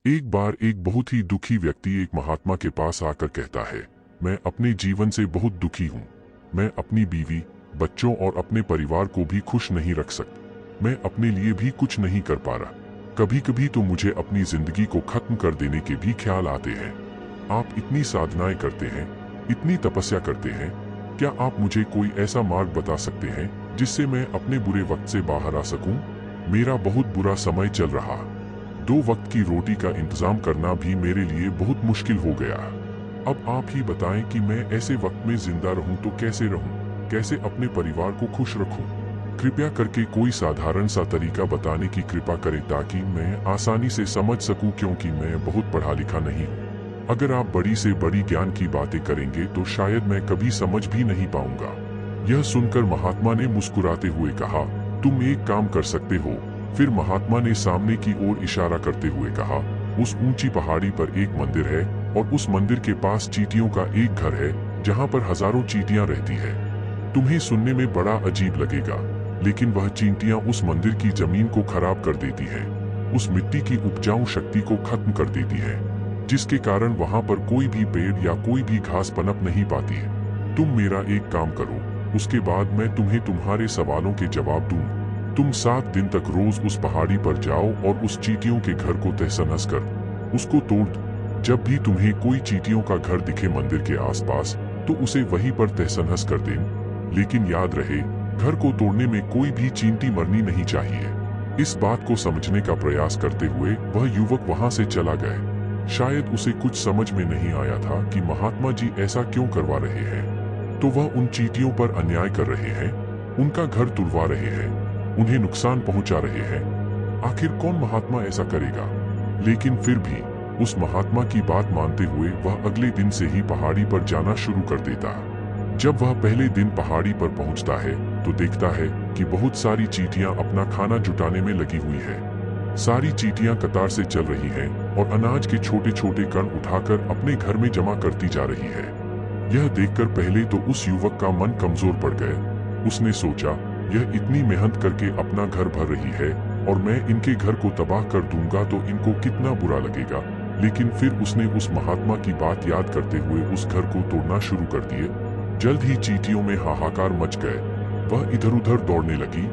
एक बार एक बहुत ही दुखी व्यक्ति एक महात्मा के पास आकर कहता है, मैं अपने जीवन से बहुत दुखी हूँ। मैं अपनी बीवी, बच्चों और अपने परिवार को भी खुश नहीं रख सकता। मैं अपने लिए भी कुछ नहीं कर पा रहा। कभी कभी तो मुझे अपनी जिंदगी को खत्म कर देने के भी ख्याल आते हैं। आप इतनी साधनाएं करते हैं, इतनी तपस्या करते हैं, क्या आप मुझे कोई ऐसा मार्ग बता सकते हैं जिससे मैं अपने बुरे वक्त से बाहर आ सकूं? मेरा बहुत बुरा समय चल रहा। 2 वक्त की रोटी का इंतजाम करना भी मेरे लिए बहुत मुश्किल हो गया। अब आप ही बताएं कि मैं ऐसे वक्त में जिंदा रहूं तो कैसे रहूं, कैसे अपने परिवार को खुश रखूं? कृपया करके कोई साधारण सा तरीका बताने की कृपा करें ताकि मैं आसानी से समझ सकूं, क्योंकि मैं बहुत पढ़ा लिखा नहीं हूं। अगर आप बड़ी से बड़ी ज्ञान की बातें करेंगे तो शायद मैं कभी समझ भी नहीं पाऊंगा। यह सुनकर महात्मा ने मुस्कुराते हुए कहा, तुम एक काम कर सकते हो। फिर महात्मा ने सामने की ओर इशारा करते हुए कहा, उस ऊंची पहाड़ी पर एक मंदिर है और उस मंदिर के पास चींटियों का एक घर है जहां पर हजारों चींटियां रहती है। तुम्हें सुनने में बड़ा अजीब लगेगा, लेकिन वह चींटियां उस मंदिर की जमीन को खराब कर देती है, उस मिट्टी की उपजाऊ शक्ति को खत्म कर देती है, जिसके कारण वहां पर कोई भी पेड़ या कोई भी घास पनप नहीं पाती है। तुम मेरा एक काम करो, उसके बाद मैं तुम्हें तुम्हारे सवालों के जवाब दूंगा। तुम 7 दिन तक रोज उस पहाड़ी पर जाओ और उस चींटियों के घर को तहस-नहस कर उसको तोड़ दो। जब भी तुम्हें कोई चींटियों का घर दिखे मंदिर के आसपास, तो उसे वहीं पर तहस-नहस कर देना। लेकिन याद रहे, घर को तोड़ने में कोई भी चींटी मरनी नहीं चाहिए। इस बात को समझने का प्रयास करते हुए वह युवक वहां से चला गया। शायद उसे कुछ समझ में नहीं आया था कि महात्मा जी ऐसा क्यों करवा रहे हैं। तो वह उन चींटियों पर अन्याय कर रहे हैं, उनका घर तुड़वा रहे हैं, उन्हें नुकसान पहुंचा रहे हैं। आखिर कौन महात्मा ऐसा करेगा? लेकिन फिर भी उस महात्मा की बात मानते हुए वह अगले दिन से ही पहाड़ी पर जाना शुरू कर देता। जब वह पहले दिन पहाड़ी पर पहुंचता है तो देखता है कि बहुत सारी चींटियां अपना खाना जुटाने में लगी हुई है। सारी चींटियां कतार से चल रही हैं और अनाज के छोटे छोटे कण उठाकर अपने घर में जमा करती जा रही है। यह देखकर पहले तो उस युवक का मन कमजोर पड़ गया। उसने सोचा, यह इतनी मेहनत करके अपना घर भर रही है और मैं इनके घर को तबाह कर दूंगा तो इनको कितना बुरा लगेगा। लेकिन फिर उसने उस महात्मा की बात याद करते हुए उस घर को तोड़ना शुरू कर दिए। जल्द ही चींटियों में हाहाकार मच गए। वह इधर उधर दौड़ने लगी।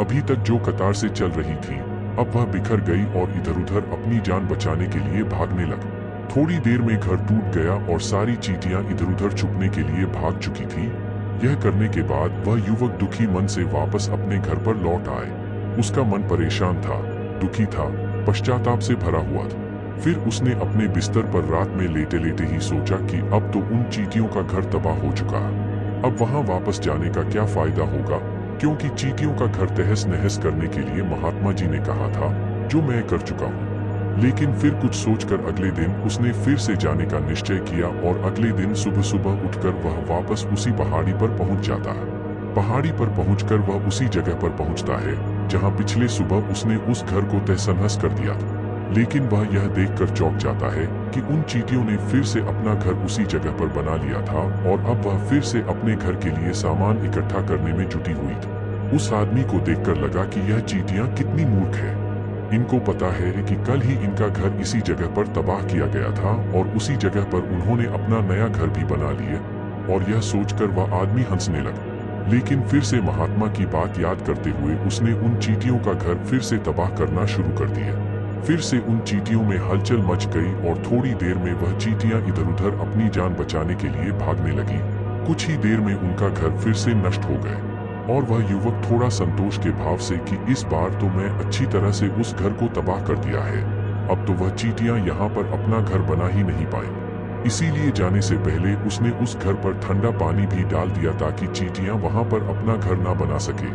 अभी तक जो कतार से चल रही थी, अब वह बिखर गई और इधर उधर अपनी जान बचाने के लिए भागने लगी। थोड़ी देर में घर टूट गया और सारी चींटियां इधर उधर छुपने के लिए भाग चुकी थी। यह करने के बाद वह युवक दुखी मन से वापस अपने घर पर लौट आए। उसका मन परेशान था, दुखी था, पश्चाताप से भरा हुआ था। फिर उसने अपने बिस्तर पर रात में लेटे लेटे ही सोचा कि अब तो उन चींटियों का घर तबाह हो चुका है। अब वहां वापस जाने का क्या फायदा होगा, क्योंकि चींटियों का घर तहस नहस करने के लिए महात्मा जी ने कहा था, जो मैं कर चुका हूँ। लेकिन फिर कुछ सोचकर अगले दिन उसने फिर से जाने का निश्चय किया और अगले दिन सुबह सुबह उठकर वह वापस उसी पहाड़ी पर पहुंच जाता है। पहाड़ी पर पहुंचकर वह उसी जगह पर पहुंचता है जहां पिछले सुबह उसने उस घर को तहस-नहस कर दिया था। लेकिन वह यह देखकर चौंक जाता है कि उन चींटियों ने फिर से अपना घर उसी जगह पर बना लिया था और अब वह फिर से अपने घर के लिए सामान इकट्ठा करने में जुटी हुई थी। उस आदमी को देखकर लगा कि यह चींटियां कितनी मूर्ख है। इनको पता है कि कल ही इनका घर इसी जगह पर तबाह किया गया था और उसी जगह पर उन्होंने अपना नया घर भी बना लिया। और यह सोचकर वह आदमी हंसने लगा। लेकिन फिर से महात्मा की बात याद करते हुए उसने उन चींटियों का घर फिर से तबाह करना शुरू कर दिया। फिर से उन चींटियों में हलचल मच गई और थोड़ी देर में वह चींटियां इधर उधर अपनी जान बचाने के लिए भागने लगी। कुछ ही देर में उनका घर फिर से नष्ट हो गए और वह युवक थोड़ा संतोष के भाव से कि इस बार तो मैं अच्छी तरह से उस घर को तबाह कर दिया है। अब तो वह चींटियां यहाँ पर अपना घर बना ही नहीं पाएंगी। इसीलिए जाने से पहले उसने उस घर पर ठंडा पानी भी डाल दिया ताकि चींटियां वहां पर अपना घर ना बना सके।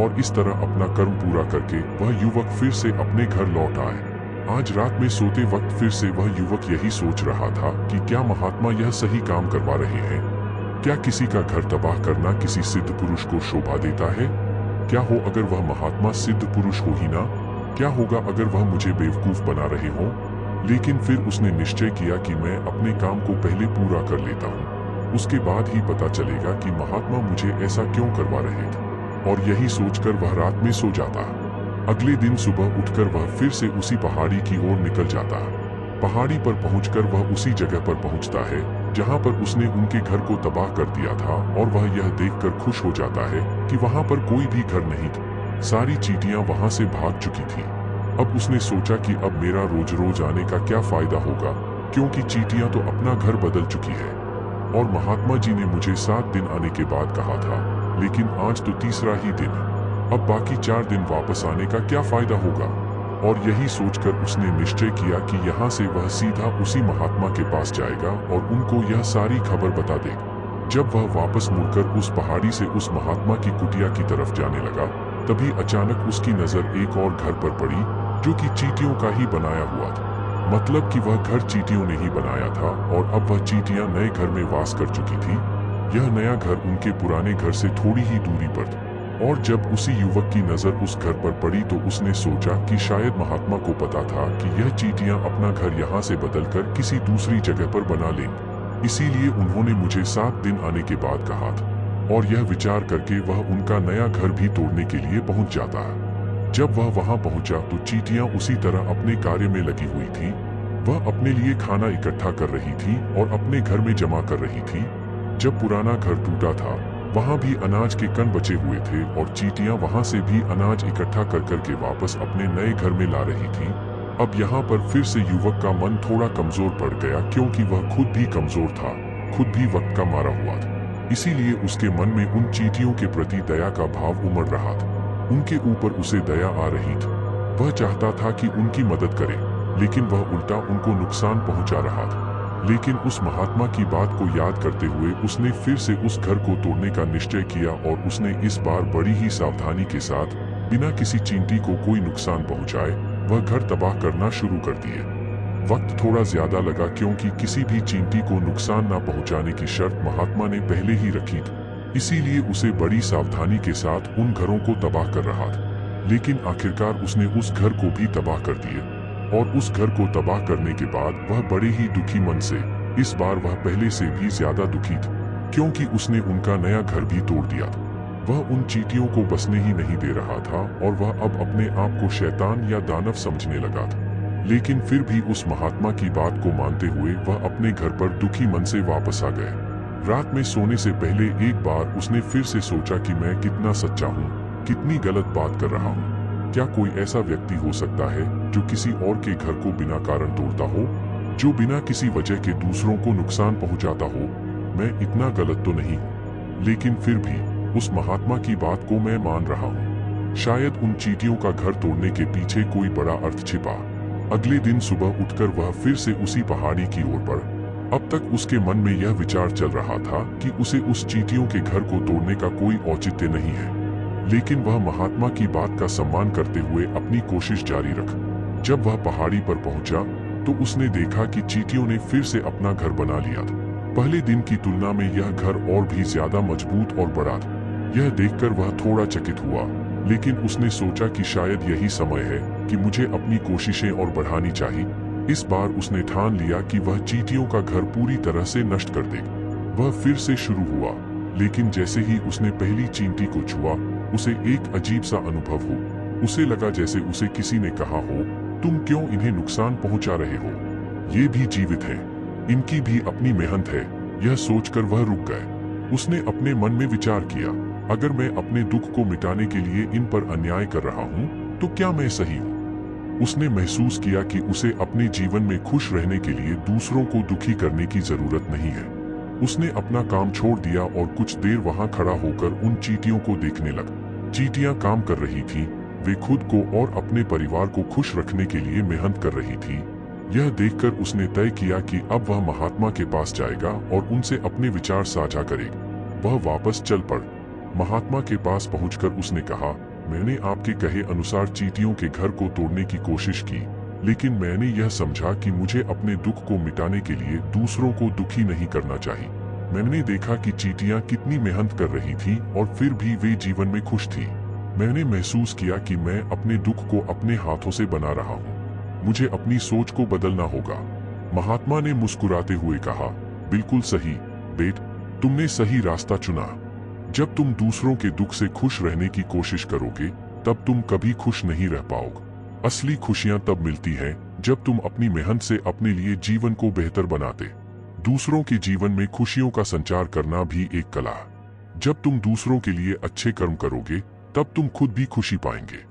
और इस तरह अपना कर्म पूरा करके वह युवक फिर से अपने घर लौट आए। आज रात में सोते वक्त फिर से वह युवक यही सोच रहा था कि क्या महात्मा यह सही काम करवा रहे हैं? क्या किसी का घर तबाह करना किसी सिद्ध पुरुष को शोभा देता है? क्या हो अगर वह महात्मा सिद्ध पुरुष हो ही ना? क्या होगा अगर वह मुझे बेवकूफ बना रहे हों? लेकिन फिर उसने निश्चय किया कि मैं अपने काम को पहले पूरा कर लेता हूँ, उसके बाद ही पता चलेगा कि महात्मा मुझे ऐसा क्यों करवा रहे थे। और यही सोचकर वह रात में सो जाता। अगले दिन सुबह उठकर वह फिर से उसी पहाड़ी की ओर निकल जाता। पहाड़ी पर पहुंचकर वह उसी जगह पर पहुंचता है जहां पर उसने उनके घर को तबाह कर दिया था और वह यह देखकर खुश हो जाता है कि वहां पर कोई भी घर नहीं था। सारी चींटियां वहां से भाग चुकी थी। अब उसने सोचा कि अब मेरा रोज रोज आने का क्या फायदा होगा, क्योंकि चींटियां तो अपना घर बदल चुकी है और महात्मा जी ने मुझे 7 दिन आने के बाद कहा था, लेकिन आज तो तीसरा ही दिन है। अब बाकी 4 दिन वापस आने का क्या फायदा होगा। और यही सोचकर उसने निश्चय किया कि यहाँ से वह सीधा उसी महात्मा के पास जाएगा और उनको यह सारी खबर बता देगा। जब वह वापस मुड़कर उस पहाड़ी से उस महात्मा की कुटिया की तरफ जाने लगा, तभी अचानक उसकी नजर एक और घर पर पड़ी जो कि चींटियों का ही बनाया हुआ था। मतलब कि वह घर चींटियों ने ही बनाया था और अब वह चींटियां नए घर में वास कर चुकी थी। यह नया घर उनके पुराने घर से थोड़ी ही दूरी पर था और जब उसी युवक की नजर उस घर पर पड़ी तो उसने सोचा कि शायद महात्मा को पता था कि यह चींटियां अपना घर यहाँ से बदलकर किसी दूसरी जगह पर बना लेंगी, इसीलिए उन्होंने मुझे 7 दिन आने के बाद कहा था। और यह विचार करके वह उनका नया घर भी तोड़ने के लिए पहुंच जाता है। जब वह वहां पहुंचा तो चींटियां उसी तरह अपने कार्य में लगी हुई थी। वह अपने लिए खाना इकट्ठा कर रही थी और अपने घर में जमा कर रही थी। जब पुराना घर टूटा था वहां भी अनाज के कण बचे हुए थे और चींटियां वहां से भी अनाज इकट्ठा कर करके वापस अपने नए घर में ला रही थी। अब यहाँ पर फिर से युवक का मन थोड़ा कमजोर पड़ गया, क्योंकि वह खुद भी कमजोर था, खुद भी वक्त का मारा हुआ था। इसीलिए उसके मन में उन चींटियों के प्रति दया का भाव उमड़ रहा था। उनके ऊपर उसे दया आ रही थी। वह चाहता था कि उनकी मदद करे, लेकिन वह उल्टा उनको नुकसान पहुंचा रहा था। लेकिन उस महात्मा की बात को याद करते हुए उसने फिर से उस घर को तोड़ने का निश्चय किया और उसने इस बार बड़ी ही सावधानी के साथ बिना किसी चींटी को कोई नुकसान पहुंचाए वह घर तबाह करना शुरू कर दिए। वक्त थोड़ा ज्यादा लगा, क्योंकि किसी भी चींटी को नुकसान न पहुंचाने की शर्त महात्मा ने पहले ही रखी थी। इसीलिए उसे बड़ी सावधानी के साथ उन घरों को तबाह कर रहा था। लेकिन आखिरकार उसने उस घर को भी तबाह कर दिए और उस घर को तबाह करने के बाद वह बड़े ही दुखी मन से, इस बार वह पहले से भी ज्यादा दुखी था, क्योंकि उसने उनका नया घर भी तोड़ दिया था। वह उन चींटियों को बसने ही नहीं दे रहा था और वह अब अपने आप को शैतान या दानव समझने लगा था। लेकिन फिर भी उस महात्मा की बात को मानते हुए वह अपने घर पर दुखी मन से वापस आ गए। रात में सोने से पहले एक बार उसने फिर से सोचा कि मैं कितना सच्चा हूँ, कितनी गलत बात कर रहा हूँ। क्या कोई ऐसा व्यक्ति हो सकता है जो किसी और के घर को बिना कारण तोड़ता हो, जो बिना किसी वजह के दूसरों को नुकसान पहुंचाता हो? मैं इतना गलत तो नहीं हूँ। लेकिन फिर भी उस महात्मा की बात को मैं मान रहा हूँ। शायद उन चींटियों का घर तोड़ने के पीछे कोई बड़ा अर्थ छिपा। अगले दिन सुबह उठकर वह फिर से उसी पहाड़ी की ओर बढ़ा। अब तक उसके मन में यह विचार चल रहा था कि उसे उस चींटियों के घर को तोड़ने का कोई औचित्य नहीं है, लेकिन वह महात्मा की बात का सम्मान करते हुए अपनी कोशिश जारी रखा। जब वह पहाड़ी पर पहुंचा तो उसने देखा कि चींटियों ने फिर से अपना घर बना लिया था। पहले दिन की तुलना में यह घर और भी ज्यादा मजबूत और बड़ा था। यह देखकर वह थोड़ा चकित हुआ, लेकिन उसने सोचा कि शायद यही समय है कि मुझे अपनी कोशिशें और बढ़ानी चाहिए। इस बार उसने ठान लिया कि वह चींटियों का घर पूरी तरह से नष्ट कर देगा। वह फिर से शुरू हुआ, लेकिन जैसे ही उसने पहली चींटी को छुआ उसे एक अजीब सा अनुभव हो। उसे लगा जैसे उसे किसी ने कहा हो, तुम क्यों इन्हें नुकसान पहुंचा रहे हो? ये भी जीवित हैं, इनकी भी अपनी मेहनत है। यह सोचकर वह रुक गए। उसने अपने मन में विचार किया, अगर मैं अपने दुख को मिटाने के लिए इन पर अन्याय कर रहा हूँ तो क्या मैं सही हूँ? उसने महसूस किया कि उसे अपने जीवन में खुश रहने के लिए दूसरों को दुखी करने की जरूरत नहीं है। उसने अपना काम छोड़ दिया और कुछ देर वहां खड़ा होकर उन चींटियों को देखने लगा। चींटियां काम कर रही थी, वे खुद को और अपने परिवार को खुश रखने के लिए मेहनत कर रही थी। यह देखकर उसने तय किया कि अब वह महात्मा के पास जाएगा और उनसे अपने विचार साझा करेगा। वह वापस चल पड़। महात्मा के पास पहुंचकर उसने कहा, मैंने आपके कहे अनुसार चींटियों के घर को तोड़ने की कोशिश की, लेकिन मैंने यह समझा कि मुझे अपने दुख को मिटाने के लिए दूसरों को दुखी नहीं करना चाहिए। मैंने देखा कि चींटियां कितनी मेहनत कर रही थी और फिर भी वे जीवन में खुश थी। मैंने महसूस किया कि मैं अपने दुख को अपने हाथों से बना रहा हूँ। मुझे अपनी सोच को बदलना होगा। महात्मा ने मुस्कुराते हुए कहा, बिल्कुल सही बेट, तुमने सही रास्ता चुना। जब तुम दूसरों के दुख से खुश रहने की कोशिश करोगे तब तुम कभी खुश नहीं रह पाओगे। असली खुशियां तब मिलती हैं जब तुम अपनी मेहनत से अपने लिए जीवन को बेहतर बनाते। दूसरों के जीवन में खुशियों का संचार करना भी एक कला है। जब तुम दूसरों के लिए अच्छे कर्म करोगे तब तुम खुद भी खुशी पाएंगे।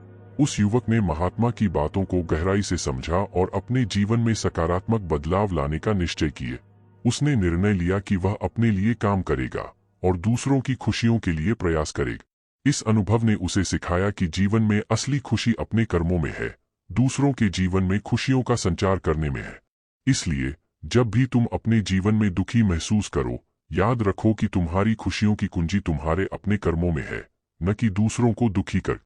उस युवक ने महात्मा की बातों को गहराई से समझा और अपने जीवन में सकारात्मक बदलाव लाने का निश्चय किए। उसने निर्णय लिया कि वह अपने लिए काम करेगा और दूसरों की खुशियों के लिए प्रयास करेगा। इस अनुभव ने उसे सिखाया कि जीवन में असली खुशी अपने कर्मों में है, दूसरों के जीवन में खुशियों का संचार करने में है। इसलिए जब भी तुम अपने जीवन में दुखी महसूस करो, याद रखो कि तुम्हारी खुशियों की कुंजी तुम्हारे अपने कर्मों में है, न कि दूसरों को दुखी कर।